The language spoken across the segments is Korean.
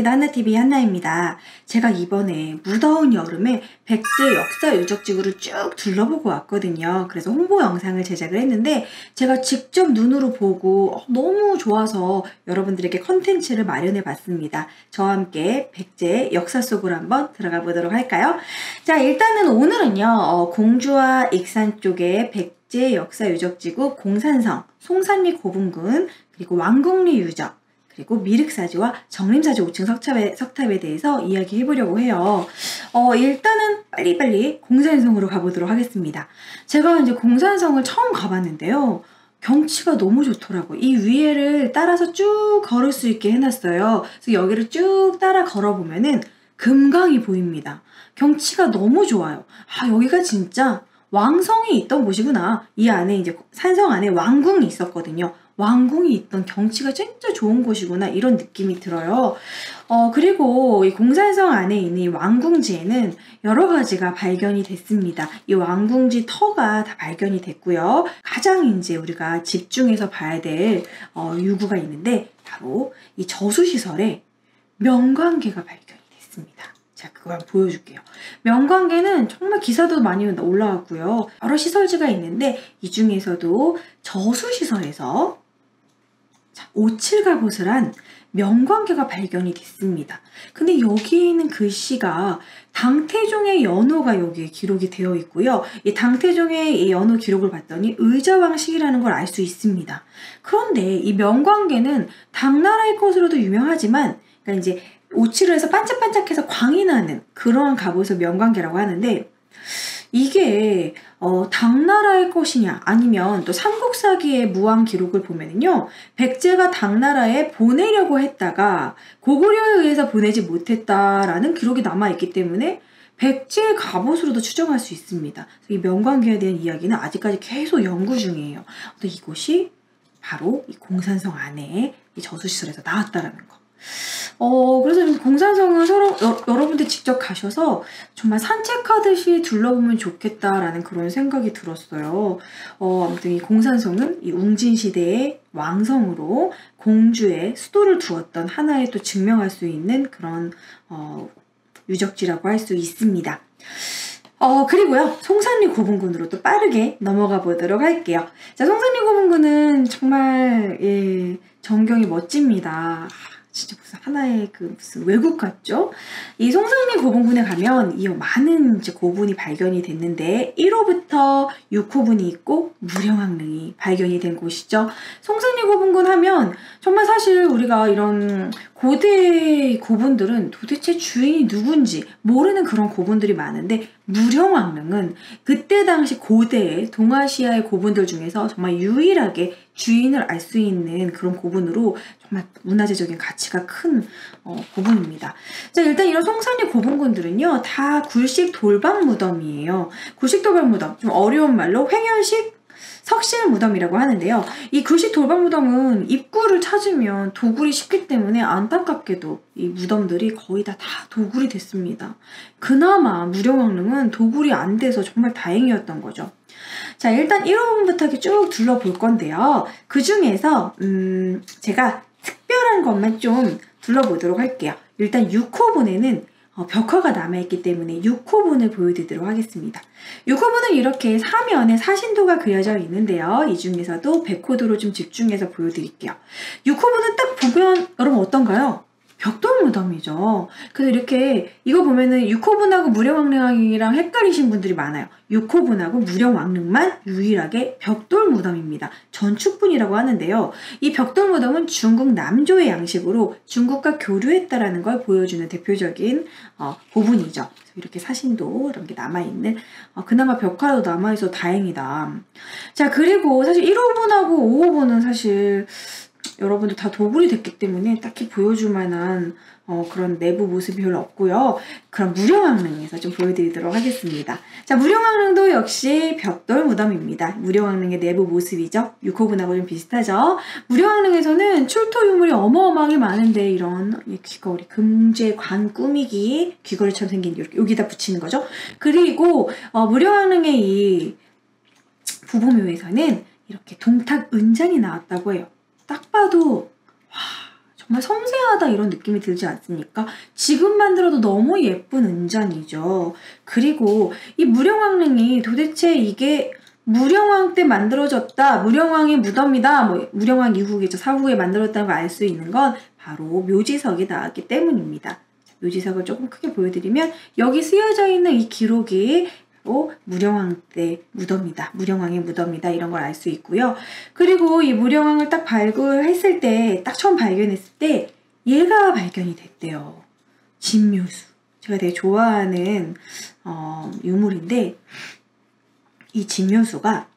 반갑습니다. 한나TV 한나입니다. 제가 이번에 무더운 여름에 백제 역사 유적지구를 쭉 둘러보고 왔거든요. 그래서 홍보 영상을 제작을 했는데 제가 직접 눈으로 보고 너무 좋아서 여러분들에게 컨텐츠를 마련해 봤습니다. 저와 함께 백제 역사 속으로 한번 들어가 보도록 할까요? 자, 일단은 오늘은요, 공주와 익산 쪽에 백제 역사 유적지구 공산성, 송산리 고분군, 그리고 왕궁리 유적, 그리고 미륵사지와 정림사지 5층 석탑에 대해서 이야기해 보려고 해요. 일단은 빨리빨리 공산성으로 가보도록 하겠습니다. 제가 이제 공산성을 처음 가봤는데요. 경치가 너무 좋더라고요. 이 위에를 따라서 쭉 걸을 수 있게 해놨어요. 그래서 여기를 쭉 따라 걸어보면은 금강이 보입니다. 경치가 너무 좋아요. 아, 여기가 진짜 왕성이 있던 곳이구나. 이 안에 이제 산성 안에 왕궁이 있었거든요. 왕궁이 있던 경치가 진짜 좋은 곳이구나, 이런 느낌이 들어요. 그리고 이 공산성 안에 있는 이 왕궁지에는 여러 가지가 발견이 됐습니다. 이 왕궁지 터가 다 발견이 됐고요. 가장 이제 우리가 집중해서 봐야 될 유구가 있는데 바로 이 저수시설에 명관계가 발견이 됐습니다. 자, 그거 한번 보여줄게요. 명관계는 정말 기사도 많이 올라왔고요. 여러 시설지가 있는데 이 중에서도 저수시설에서 오칠갑옷을 명관계가 발견이 됐습니다. 근데 여기에 있는 글씨가 당태종의 연호가 여기에 기록이 되어 있고요. 이 당태종의 이 연호 기록을 봤더니 의자왕식이라는 걸 알 수 있습니다. 그런데 이 명관계는 당나라의 것으로도 유명하지만, 그러니까 이제 오칠을 해서 반짝반짝해서 광이 나는 그러한 갑옷을 명관계라고 하는데, 이게 당나라의 것이냐 아니면 또 삼국사기의 무왕 기록을 보면은요, 백제가 당나라에 보내려고 했다가 고구려에 의해서 보내지 못했다라는 기록이 남아있기 때문에 백제의 갑옷으로도 추정할 수 있습니다. 이 명관계에 대한 이야기는 아직까지 계속 연구 중이에요. 근데 이곳이 바로 이 공산성 안에 이 저수시설에서 나왔다라는 거. 그래서 공산성은 여러분들 직접 가셔서 정말 산책하듯이 둘러보면 좋겠다라는 그런 생각이 들었어요. 아무튼 이 공산성은 이 웅진시대의 왕성으로 공주의 수도를 두었던 하나의 또 증명할 수 있는 그런 유적지라고 할 수 있습니다. 그리고요, 송산리 고분군으로 또 빠르게 넘어가 보도록 할게요. 자, 송산리 고분군은 정말, 전경이 멋집니다. 진짜 무슨 하나의 무슨 외국 같죠? 이 송산리 고분군에 가면 이 많은 이제 고분이 발견이 됐는데 1호부터 6호분이 있고 무령왕릉이 발견이 된 곳이죠. 송산리 고분군 하면 정말 사실 우리가 이런 고대 고분들은 도대체 주인이 누군지 모르는 그런 고분들이 많은데, 무령왕릉은 그때 당시 고대의 동아시아의 고분들 중에서 정말 유일하게 주인을 알 수 있는 그런 고분으로 정말 문화재적인 가치가 큰 고분입니다. 자, 일단 이런 송산리 고분군들은요, 다 굴식 돌방 무덤이에요. 굴식 돌방 무덤, 좀 어려운 말로 횡연식 석실 무덤이라고 하는데요. 이 굴식 돌방 무덤은 입구를 찾으면 도굴이 쉽기 때문에 안타깝게도 이 무덤들이 거의 다 도굴이 됐습니다. 그나마 무령왕릉은 도굴이 안 돼서 정말 다행이었던 거죠. 자, 일단 1호분부터 이렇게 쭉 둘러볼 건데요. 그 중에서 제가 특별한 것만 좀 둘러보도록 할게요. 일단 6호분에는 벽화가 남아있기 때문에 6호분을 보여드리도록 하겠습니다. 6호분은 이렇게 사면에 사신도가 그려져 있는데요. 이 중에서도 백호도로 좀 집중해서 보여드릴게요. 6호분은 딱 보면 여러분 어떤가요? 벽돌 무덤이죠. 그래서 이렇게 이거 보면은 6호분하고 무령왕릉이랑 헷갈리신 분들이 많아요. 6호분하고 무령왕릉만 유일하게 벽돌 무덤입니다. 전축분이라고 하는데요. 이 벽돌 무덤은 중국 남조의 양식으로 중국과 교류했다라는 걸 보여주는 대표적인 고분이죠. 이렇게 사신도 이런 게 남아있는, 그나마 벽화도 남아있어 다행이다. 자, 그리고 사실 1호분하고 5호분은 사실 여러분들 다 도굴이 됐기 때문에 딱히 보여줄 만한 그런 내부 모습이 별로 없고요. 그럼 무령왕릉에서 좀 보여드리도록 하겠습니다. 자, 무령왕릉도 역시 벽돌 무덤입니다. 무령왕릉의 내부 모습이죠. 6호분하고 좀 비슷하죠. 무령왕릉에서는 출토 유물이 어마어마하게 많은데 이런 귀걸이, 금제 관 꾸미기 귀걸이처럼 생긴 이렇게 여기다 붙이는 거죠. 그리고 무령왕릉의 이 부부묘에서는 이렇게 동탁 은장이 나왔다고 해요. 딱 봐도 와, 정말 섬세하다 이런 느낌이 들지 않습니까? 지금만 들어도 너무 예쁜 은잔이죠. 그리고 이 무령왕릉이 도대체 이게 무령왕 때 만들어졌다, 무령왕의 무덤이다, 뭐 무령왕 이후겠죠. 사후에 만들었다는 걸 알 수 있는 건 바로 묘지석이 나왔기 때문입니다. 묘지석을 조금 크게 보여드리면 여기 쓰여져 있는 이 기록이 무령왕 때 무덤이다, 무령왕의 무덤이다 이런 걸 알 수 있고요. 그리고 이 무령왕을 딱 발굴했을 때, 딱 처음 발견했을 때 얘가 발견이 됐대요. 진묘수. 제가 되게 좋아하는 유물인데 이 진묘수가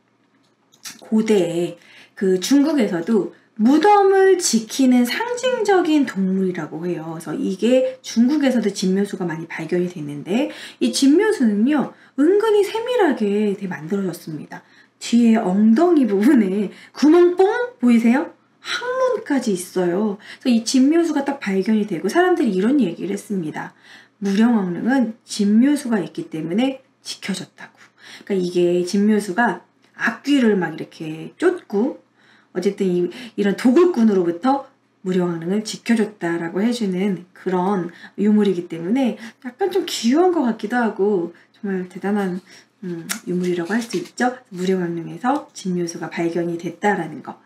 고대에 그 중국에서도 무덤을 지키는 상징적인 동물이라고 해요. 그래서 이게 중국에서도 진묘수가 많이 발견이 됐는데 이 진묘수는요 은근히 세밀하게 되게 만들어졌습니다. 뒤에 엉덩이 부분에 구멍 뽕 보이세요? 항문까지 있어요. 그래서 이 진묘수가 딱 발견이 되고 사람들이 이런 얘기를 했습니다. 무령왕릉은 진묘수가 있기 때문에 지켜졌다고. 그러니까 이게 진묘수가 악귀를 막 이렇게 쫓고 어쨌든 이런 도굴꾼으로부터 무령왕릉을 지켜줬다라고 해주는 그런 유물이기 때문에 약간 좀 귀여운 것 같기도 하고 정말 대단한 유물이라고 할 수 있죠. 무령왕릉에서 진묘수가 발견이 됐다라는 거.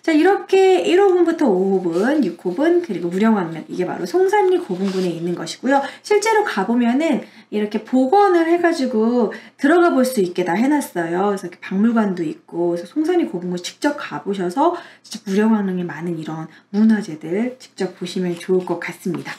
자, 이렇게 1호분부터 5호분, 6호분, 그리고 무령왕릉, 이게 바로 송산리 고분군에 있는 것이고요. 실제로 가보면은 이렇게 복원을 해가지고 들어가 볼 수 있게 다 해놨어요. 그래서 이렇게 박물관도 있고, 그래서 송산리 고분군 직접 가보셔서 진짜 무령왕릉의 많은 이런 문화재들 직접 보시면 좋을 것 같습니다.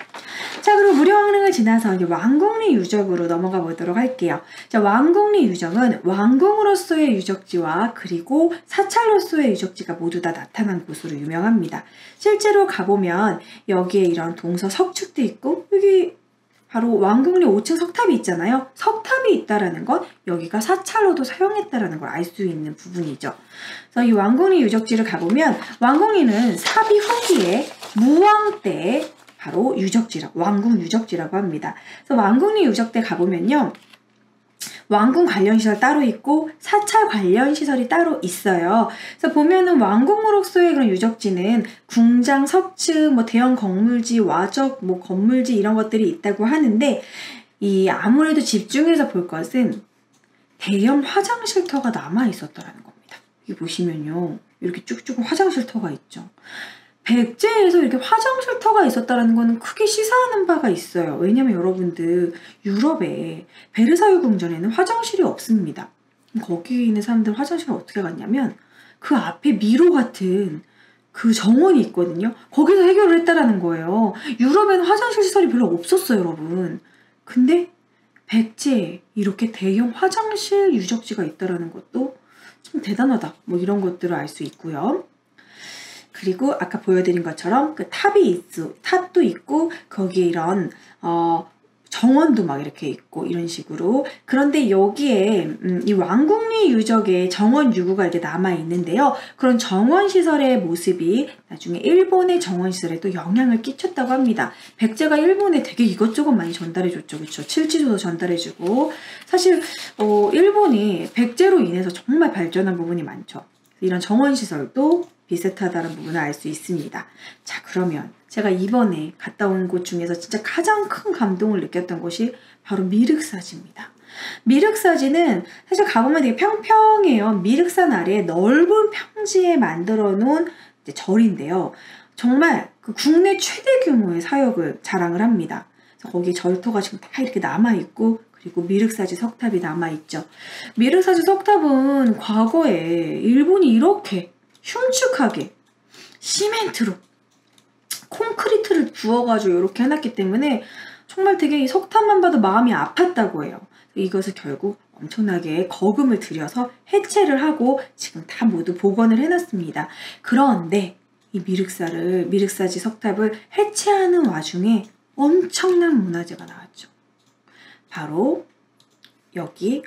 자, 그리고 무령왕릉을 지나서 이제 왕궁리 유적으로 넘어가 보도록 할게요. 자, 왕궁리 유적은 왕궁으로서의 유적지와 그리고 사찰로서의 유적지가 모두 다 나타난 곳으로 유명합니다. 실제로 가보면 여기에 이런 동서 석축도 있고 여기 바로 왕궁리 5층 석탑이 있잖아요. 석탑이 있다라는 건 여기가 사찰로도 사용했다라는 걸 알 수 있는 부분이죠. 그래서 이 왕궁리 유적지를 가보면 왕궁리는 사비 후기에 무왕 때 바로 유적지라고, 왕궁 유적지라고 합니다. 그래서 왕궁리 유적대 가보면요. 왕궁 관련 시설 따로 있고 사찰 관련 시설이 따로 있어요. 그래서 보면은 왕궁으로서의 그런 유적지는 궁장, 석층, 뭐 대형 건물지, 와적, 뭐 건물지 이런 것들이 있다고 하는데 이 아무래도 집중해서 볼 것은 대형 화장실터가 남아 있었더라는 겁니다. 여기 보시면요. 이렇게 쭉쭉 화장실터가 있죠. 백제에서 이렇게 화장실터가 있었다는 거는 크게 시사하는 바가 있어요. 왜냐면 여러분들 유럽에 베르사유 궁전에는 화장실이 없습니다. 거기 있는 사람들 화장실을 어떻게 갔냐면 그 앞에 미로 같은 그 정원이 있거든요. 거기서 해결을 했다라는 거예요. 유럽에는 화장실 시설이 별로 없었어요, 여러분. 근데 백제에 이렇게 대형 화장실 유적지가 있다라는 것도 좀 대단하다. 뭐 이런 것들을 알 수 있고요. 그리고 아까 보여드린 것처럼 그 탑도 있고 거기에 이런 정원도 막 이렇게 있고 이런 식으로. 그런데 여기에 이 왕궁리 유적에 정원 유구가 이렇게 남아 있는데요. 그런 정원 시설의 모습이 나중에 일본의 정원 시설에도 영향을 끼쳤다고 합니다. 백제가 일본에 되게 이것저것 많이 전달해줬죠, 그렇죠? 칠지도도 전달해주고. 사실 일본이 백제로 인해서 정말 발전한 부분이 많죠. 이런 정원 시설도 비슷하다는 부분을 알 수 있습니다. 자, 그러면 제가 이번에 갔다 온 곳 중에서 진짜 가장 큰 감동을 느꼈던 곳이 바로 미륵사지입니다. 미륵사지는 사실 가보면 되게 평평해요. 미륵산 아래에 넓은 평지에 만들어 놓은 절인데요. 정말 그 국내 최대 규모의 사역을 자랑을 합니다. 그래서 거기에 절터가 지금 다 이렇게 남아있고 그리고 미륵사지 석탑이 남아있죠. 미륵사지 석탑은 과거에 일본이 이렇게 흉측하게 시멘트로 콘크리트를 부어가지고 이렇게 해놨기 때문에 정말 되게 이 석탑만 봐도 마음이 아팠다고 해요. 이것을 결국 엄청나게 거금을 들여서 해체를 하고 지금 다 모두 복원을 해놨습니다. 그런데 이 미륵사지 석탑을 해체하는 와중에 엄청난 문화재가 나왔죠. 바로 여기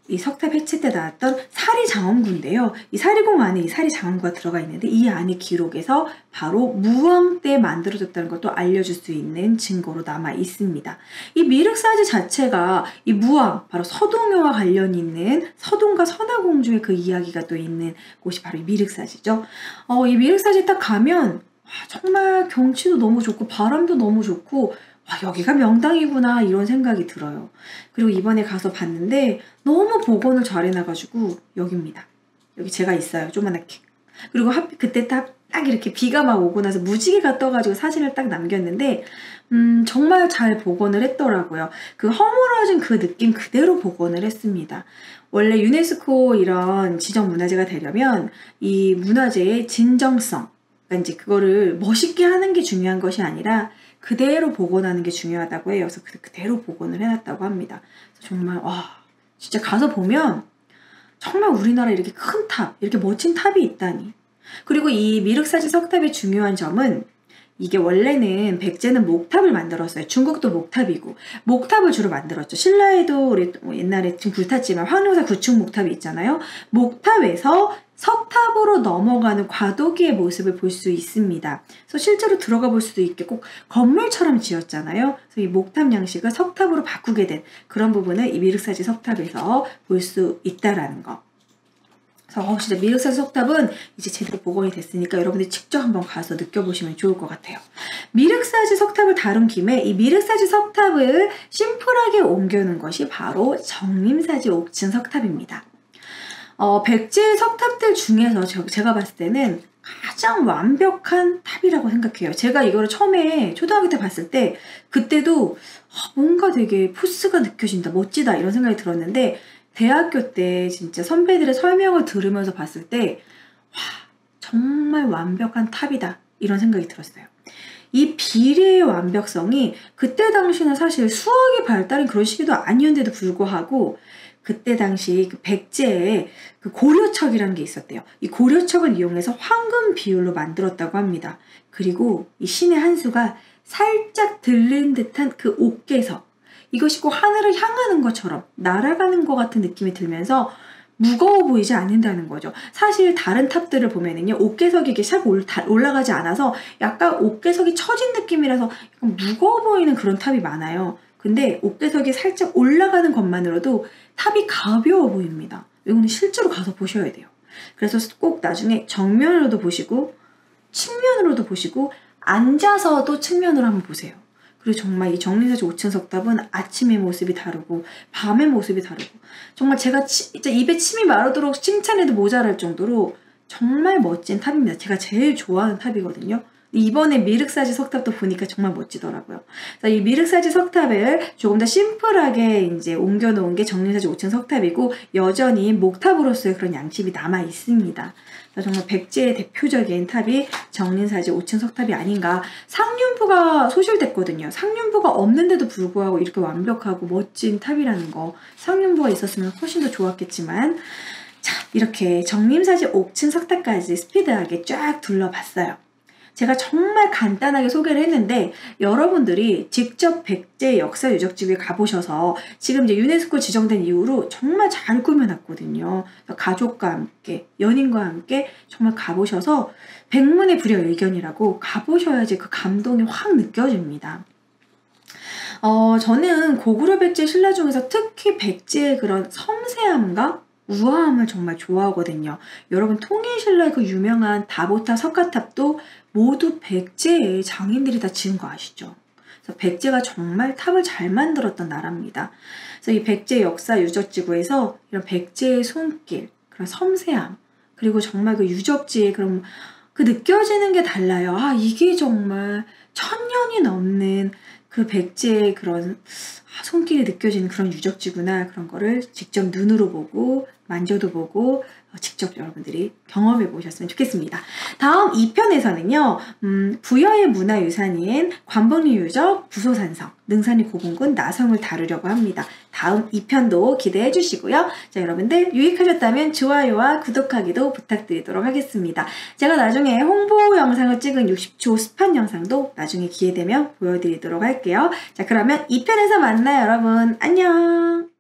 이 석탑 해체 때 나왔던 사리장엄구인데요. 이 사리공 안에 이 사리장엄구가 들어가 있는데 이 안에 기록에서 바로 무왕 때 만들어졌다는 것도 알려줄 수 있는 증거로 남아 있습니다. 이 미륵사지 자체가 이 무왕, 바로 서동요와 관련 있는 서동과 선화공주의 그 이야기가 또 있는 곳이 바로 이 미륵사지죠. 이 미륵사지 딱 가면 정말 경치도 너무 좋고 바람도 너무 좋고 여기가 명당이구나 이런 생각이 들어요. 그리고 이번에 가서 봤는데 너무 복원을 잘 해놔가지고 여기입니다. 여기 제가 있어요. 조그맣게. 그리고 그때 딱 이렇게 비가 막 오고 나서 무지개가 떠가지고 사진을 딱 남겼는데 정말 잘 복원을 했더라고요. 그 허물어진 그 느낌 그대로 복원을 했습니다. 원래 유네스코 이런 지정문화재가 되려면 이 문화재의 진정성, 그러니까 이제 그거를 멋있게 하는 게 중요한 것이 아니라 그대로 복원하는 게 중요하다고 해요. 그래서 그대로 복원을 해놨다고 합니다. 정말 진짜 가서 보면 정말 우리나라에 이렇게 큰 탑, 이렇게 멋진 탑이 있다니. 그리고 이 미륵사지 석탑의 중요한 점은 이게 원래는 백제는 목탑을 만들었어요. 중국도 목탑이고 목탑을 주로 만들었죠. 신라에도 우리 옛날에 지금 불탔지만 황룡사 구축 목탑이 있잖아요. 목탑에서 석탑으로 넘어가는 과도기의 모습을 볼 수 있습니다. 그래서 실제로 들어가 볼 수도 있게 꼭 건물처럼 지었잖아요. 그래서 이 목탑 양식을 석탑으로 바꾸게 된 그런 부분을 이 미륵사지 석탑에서 볼 수 있다라는 거. 그래서 진짜 미륵사지 석탑은 이제 제대로 복원이 됐으니까 여러분들이 직접 한번 가서 느껴보시면 좋을 것 같아요. 미륵사지 석탑을 다룬 김에 이 미륵사지 석탑을 심플하게 옮겨놓은 것이 바로 정림사지 옥층 석탑입니다. 백제 석탑들 중에서 제가 봤을 때는 가장 완벽한 탑이라고 생각해요. 제가 이거를 처음에 초등학교 때 봤을 때 그때도 뭔가 되게 포스가 느껴진다, 멋지다 이런 생각이 들었는데 대학교 때 진짜 선배들의 설명을 들으면서 봤을 때 정말 완벽한 탑이다 이런 생각이 들었어요. 이 비례의 완벽성이 그때 당시는 사실 수학이 발달한 그런 시기도 아니었는데도 불구하고 그때 당시 그 백제에 그 고려척이라는 게 있었대요. 이 고려척을 이용해서 황금 비율로 만들었다고 합니다. 그리고 이 신의 한 수가 살짝 들린 듯한 그 옥괴석, 이것이 꼭 하늘을 향하는 것처럼 날아가는 것 같은 느낌이 들면서 무거워 보이지 않는다는 거죠. 사실 다른 탑들을 보면은요, 옥괴석이 이게 싹 올라가지 않아서 약간 옥괴석이 처진 느낌이라서 약간 무거워 보이는 그런 탑이 많아요. 근데 옥괴석이 살짝 올라가는 것만으로도 탑이 가벼워 보입니다. 이거는 실제로 가서 보셔야 돼요. 그래서 꼭 나중에 정면으로도 보시고 측면으로도 보시고 앉아서도 측면으로 한번 보세요. 그리고 정말 이 정림사지 5층 석탑은 아침의 모습이 다르고 밤의 모습이 다르고 정말 제가 진짜 입에 침이 마르도록 칭찬해도 모자랄 정도로 정말 멋진 탑입니다. 제가 제일 좋아하는 탑이거든요. 이번에 미륵사지 석탑도 보니까 정말 멋지더라고요. 이 미륵사지 석탑을 조금 더 심플하게 이제 옮겨놓은 게 정림사지 5층 석탑이고 여전히 목탑으로서의 그런 양식이 남아 있습니다. 정말 백제의 대표적인 탑이 정림사지 5층 석탑이 아닌가. 상륜부가 소실됐거든요. 상륜부가 없는데도 불구하고 이렇게 완벽하고 멋진 탑이라는 거. 상륜부가 있었으면 훨씬 더 좋았겠지만 자, 이렇게 정림사지 5층 석탑까지 스피드하게 쫙 둘러봤어요. 제가 정말 간단하게 소개를 했는데 여러분들이 직접 백제 역사 유적지에 가보셔서 지금 이제 유네스코 지정된 이후로 정말 잘 꾸며놨거든요. 가족과 함께, 연인과 함께 정말 가보셔서 백문의 불여일견이라고 가보셔야지 그 감동이 확 느껴집니다. 저는 고구려 백제 신라 중에서 특히 백제의 그런 섬세함과 우아함을 정말 좋아하거든요. 여러분 통일신라의 그 유명한 다보탑, 석가탑도 모두 백제의 장인들이 다 지은 거 아시죠? 그래서 백제가 정말 탑을 잘 만들었던 나라입니다. 그래서 이 백제 역사 유적지구에서 이런 백제의 손길, 그런 섬세함, 그리고 정말 그 유적지의 그런 그 느껴지는 게 달라요. 이게 정말 1000년이 넘는 그 백제의 그런 손길이 느껴지는 그런 유적지구나. 그런 거를 직접 눈으로 보고 만져도 보고 직접 여러분들이 경험해 보셨으면 좋겠습니다. 다음 2편에서는요. 부여의 문화유산인 관복리 유적, 부소산성, 능산리 고분군 나성을 다루려고 합니다. 다음 2편도 기대해 주시고요. 자, 여러분들 유익하셨다면 좋아요와 구독하기도 부탁드리도록 하겠습니다. 제가 나중에 홍보 영상을 찍은 60초 스판 영상도 나중에 기회되면 보여드리도록 할게요. 자, 그러면 2편에서 만나요, 여러분. 안녕!